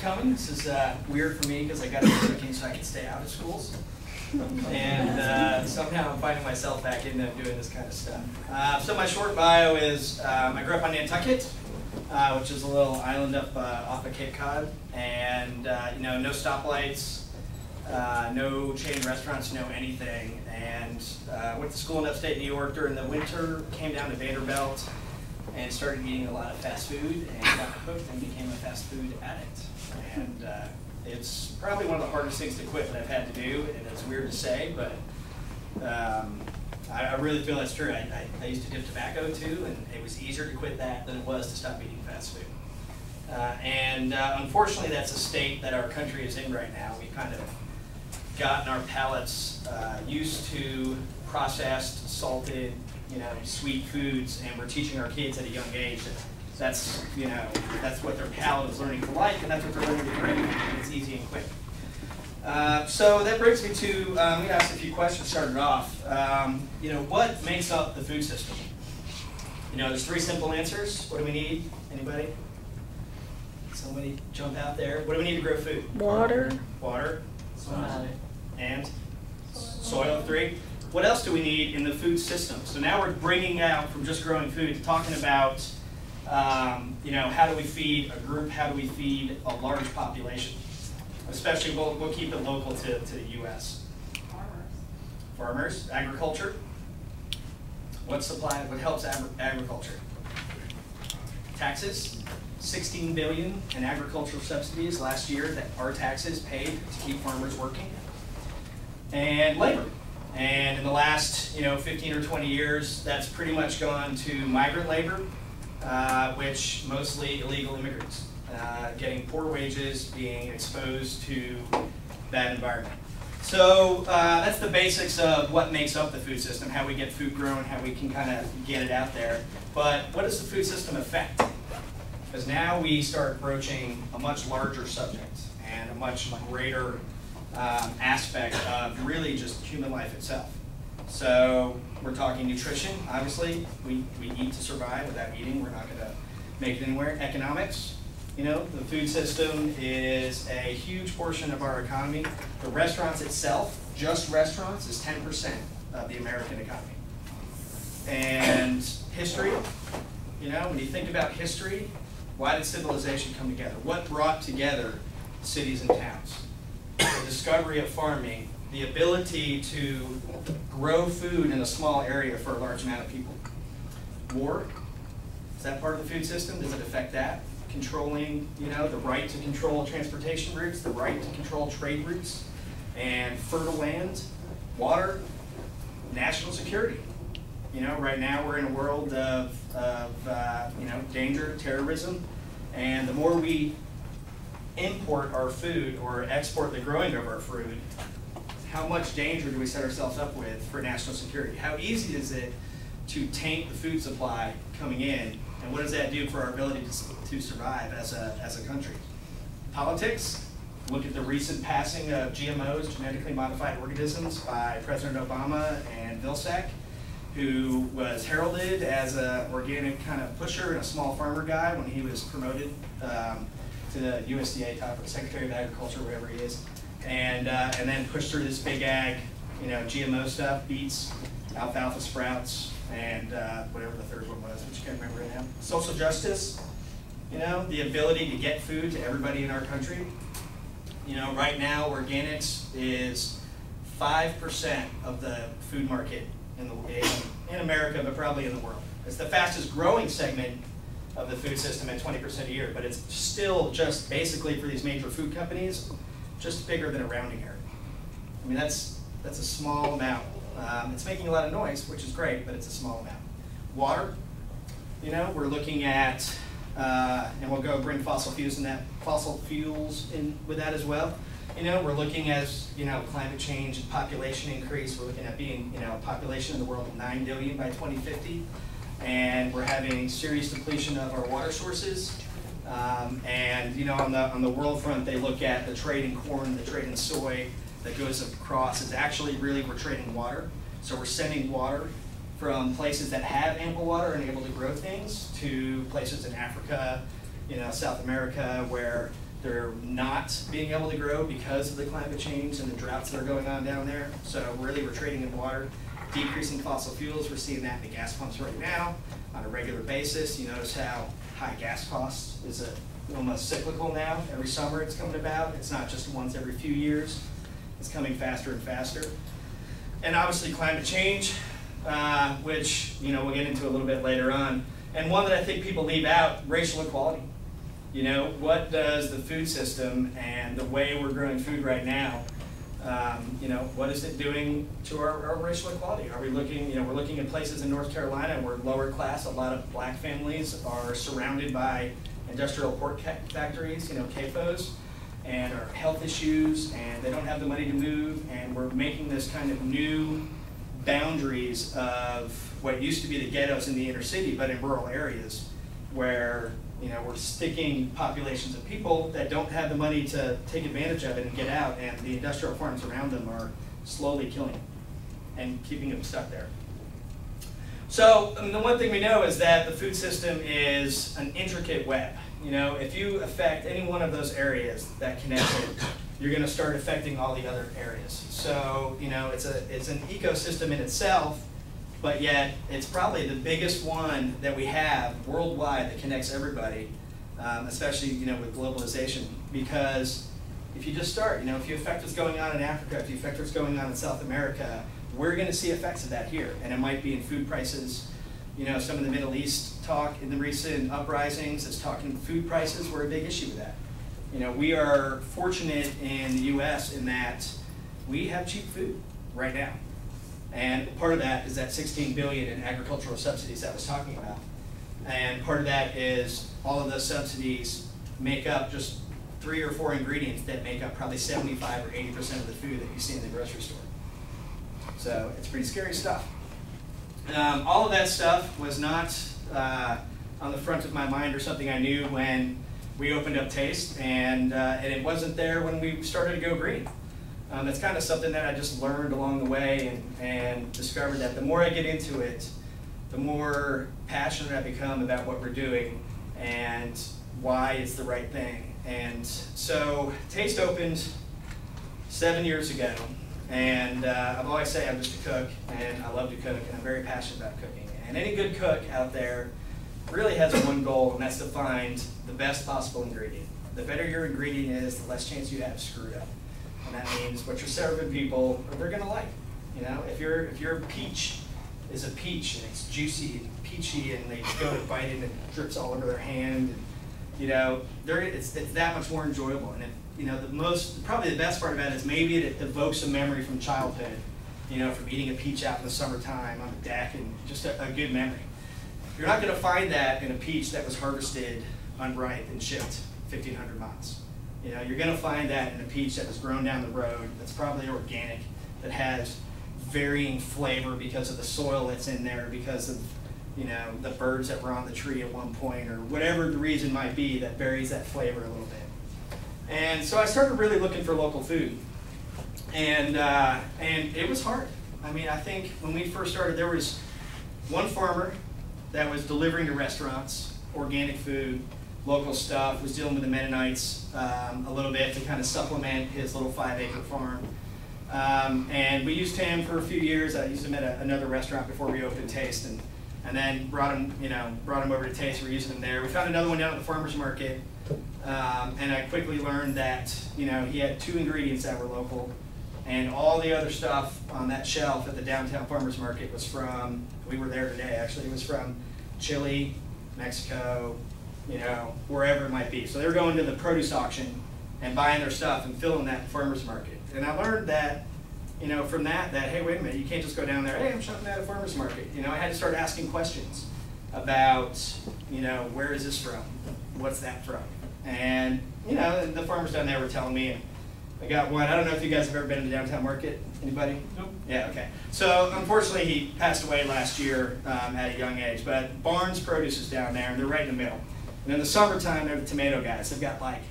coming. This is weird for me because I got into cooking so I can stay out of schools. And somehow I'm finding myself back into doing this kind of stuff. So my short bio is, I grew up on Nantucket, which is a little island up off of Cape Cod. And you know, no stoplights, no chain restaurants, no anything. And went to school in upstate New York during the winter, came down to Vanderbilt, and started eating a lot of fast food, and got hooked and became a fast food addict. And it's probably one of the hardest things to quit that I've had to do, and it's weird to say, but I really feel that's true. I used to dip tobacco too, and it was easier to quit that than it was to stop eating fast food. Unfortunately, that's a state that our country is in right now. We've kind of gotten our palates used to processed, salted, sweet foods, and we're teaching our kids at a young age that that's what their palate is learning to like, and that's what they're learning to crave, and it's easy and quick. So that brings me to, I'm going to ask a few questions started off. What makes up the food system? There's three simple answers. What do we need? Anybody? Somebody jump out there. What do we need to grow food? Water. Water. Soil. And? Soil, three. What else do we need in the food system? So now we're bringing out from just growing food to talking about, how do we feed a group? How do we feed a large population? Especially, we'll keep it local to the U.S. Farmers, agriculture. What helps agriculture? Taxes, $16 billion in agricultural subsidies last year that our taxes paid to keep farmers working. And labor. And in the last 15 or 20 years, that's pretty much gone to migrant labor, which mostly illegal immigrants, getting poor wages, being exposed to that environment. So that's the basics of what makes up the food system, how we get food grown, how we can kind of get it out there. But what does the food system affect? Because now we start broaching a much larger subject and a much greater aspect of really just human life itself. So we're talking nutrition, obviously. We eat to survive. Without eating, we're not going to make it anywhere. Economics, the food system is a huge portion of our economy. The restaurants itself, just restaurants, is 10% of the American economy. And history, when you think about history, why did civilization come together? What brought together cities and towns? The discovery of farming, the ability to grow food in a small area for a large amount of people. War, is that part of the food system? Does it affect that? Controlling, the right to control transportation routes, the right to control trade routes, and fertile land, water, national security. Right now we're in a world of danger, terrorism, and the more we import our food or export the growing of our food, how much danger do we set ourselves up with for national security? How easy is it to taint the food supply coming in, and what does that do for our ability to survive as a country? Politics, look at the recent passing of GMOs, genetically modified organisms, by President Obama and Vilsack, who was heralded as an organic kind of pusher and a small farmer guy when he was promoted to the USDA top, or Secretary of Agriculture, wherever he is, and then pushed through this big ag, GMO stuff, beets, alfalfa sprouts, and whatever the third one was, which I can't remember right now. Social justice, the ability to get food to everybody in our country. Right now, organics is 5% of the food market in America, but probably in the world. It's the fastest growing segment of the food system at 20% a year, but it's still just basically for these major food companies, just bigger than a rounding error. I mean, that's a small amount. It's making a lot of noise, which is great, but it's a small amount. Water, we're looking at, and we'll go bring fossil fuels in with that as well. We're looking at, climate change and population increase. We're looking at being, a population in the world of 9 billion by 2050. And we're having serious depletion of our water sources. And on the world front, they look at the trade in corn, the trade in soy that goes across. It's actually really, we're trading water. So we're sending water from places that have ample water and able to grow things to places in Africa, South America, where They're not being able to grow because of the climate change and the droughts that are going on down there. So really we're trading in water, decreasing fossil fuels. We're seeing that in the gas pumps right now on a regular basis. You notice how high gas costs is almost cyclical now. Every summer it's coming about. It's not just once every few years. It's coming faster and faster. And obviously climate change, which we'll get into a little bit later on. And one that I think people leave out, racial equality. What does the food system and the way we're growing food right now, what is it doing to our racial equality? Are we looking, we're looking at places in North Carolina where lower class, a lot of black families are surrounded by industrial pork factories, CAFOs, and our health issues, and they don't have the money to move, and we're making this kind of new boundaries of what used to be the ghettos in the inner city, but in rural areas where we're sticking populations of people that don't have the money to take advantage of it and get out, and the industrial farms around them are slowly killing them and keeping them stuck there. So the one thing we know is that the food system is an intricate web. If you affect any one of those areas that connect it, you're going to start affecting all the other areas. So it's an ecosystem in itself, but yet it's probably the biggest one that we have worldwide that connects everybody, especially with globalization. Because if you just start, if you affect what's going on in Africa, if you affect what's going on in South America, we're going to see effects of that here, and it might be in food prices. Some of the Middle East talk in the recent uprisings is talking food prices were a big issue with that. We are fortunate in the U.S. in that we have cheap food right now. And part of that is that $16 billion in agricultural subsidies I was talking about. And part of that is all of those subsidies make up just 3 or 4 ingredients that make up probably 75 or 80% of the food that you see in the grocery store. So it's pretty scary stuff. All of that stuff was not on the front of my mind or something I knew when we opened up Tayst, and it wasn't there when we started to go green. It's kind of something that I just learned along the way and discovered that the more I get into it, the more passionate I become about what we're doing and why it's the right thing. And so Tayst opened 7 years ago, and I've always say I'm just a cook, and I love to cook, and I'm very passionate about cooking. And any good cook out there really has one goal, and that's to find the best possible ingredient. The better your ingredient is, the less chance you have to screw it up. And that means what you're serving people, they're going to like. If your peach is a peach and it's juicy and peachy, and they go to bite it and it drips all over their hand, and it's that much more enjoyable. And probably the best part about it is maybe it evokes a memory from childhood, from eating a peach out in the summertime on the deck, and just a good memory. You're not going to find that in a peach that was harvested unripe and shipped 1,500 miles. You're going to find that in a peach that was grown down the road, that's probably organic, that has varying flavor because of the soil that's in there, because of the birds that were on the tree at one point, or whatever the reason might be that varies that flavor a little bit. And so I started really looking for local food, and it was hard. I think when we first started, there was one farmer that was delivering to restaurants, organic food, local stuff, was dealing with the Mennonites a little bit to kind of supplement his little 5-acre farm. And we used him for a few years. I used him at another restaurant before we opened Tayst, and then brought him over to Tayst. We're using him there. We found another one down at the farmer's market, and I quickly learned that he had 2 ingredients that were local, and all the other stuff on that shelf at the downtown farmer's market was from, we were there today actually, it was from Chile, Mexico, wherever it might be. So they were going to the produce auction and buying their stuff and filling that farmer's market. And I learned that, from that, hey, wait a minute, you can't just go down there, hey, I'm shopping at a farmer's market. I had to start asking questions about, where is this from? What's that from? And, the farmers down there were telling me, I got one. I don't know if you guys have ever been in the downtown market. Anybody? Nope. Yeah, okay. So unfortunately, he passed away last year at a young age. But Barnes Produce is down there, and they're right in the middle. And in the summertime, they're the tomato guys. They've got like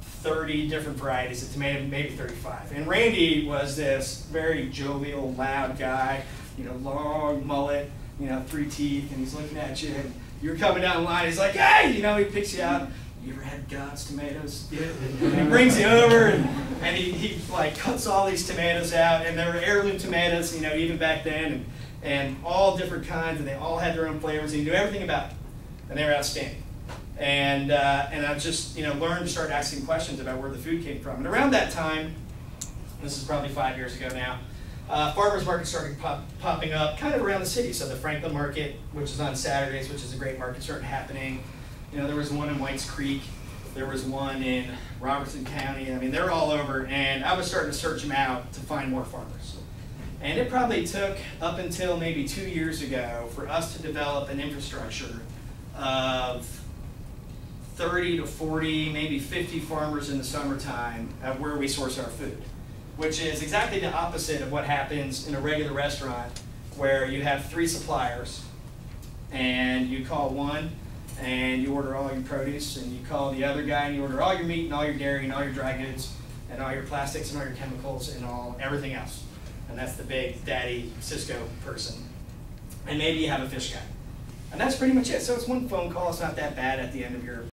30 different varieties of tomato, maybe 35. And Randy was this very jovial, loud guy, long mullet, 3 teeth, and he's looking at you, and you're coming down the line. He's like, hey, he picks you out. you ever had God's tomatoes? Yeah. And he brings you over, and he like cuts all these tomatoes out, and they were heirloom tomatoes, you know, even back then, and all different kinds, and they all had their own flavors. And he knew everything about them, and they were outstanding. And I just, you know, learned to start asking questions about where the food came from. And around that time, this is probably 5 years ago now, farmers markets started popping up kind of around the city. So the Franklin Market, which is on Saturdays, which is a great market, started happening. You know, there was one in Whites Creek. There was one in Robertson County. I mean, they're all over. And I was starting to search them out to find more farmers. And it probably took up until maybe 2 years ago for us to develop an infrastructure of 30 to 40, maybe 50 farmers in the summertime of where we source our food, which is exactly the opposite of what happens in a regular restaurant where you have 3 suppliers and you call one and you order all your produce, and you call the other guy and you order all your meat and all your dairy and all your dry goods and all your plastics and all your chemicals and everything else. And that's the big daddy Cisco person. And maybe you have a fish guy. And that's pretty much it. So it's one phone call. It's not that bad at the end of your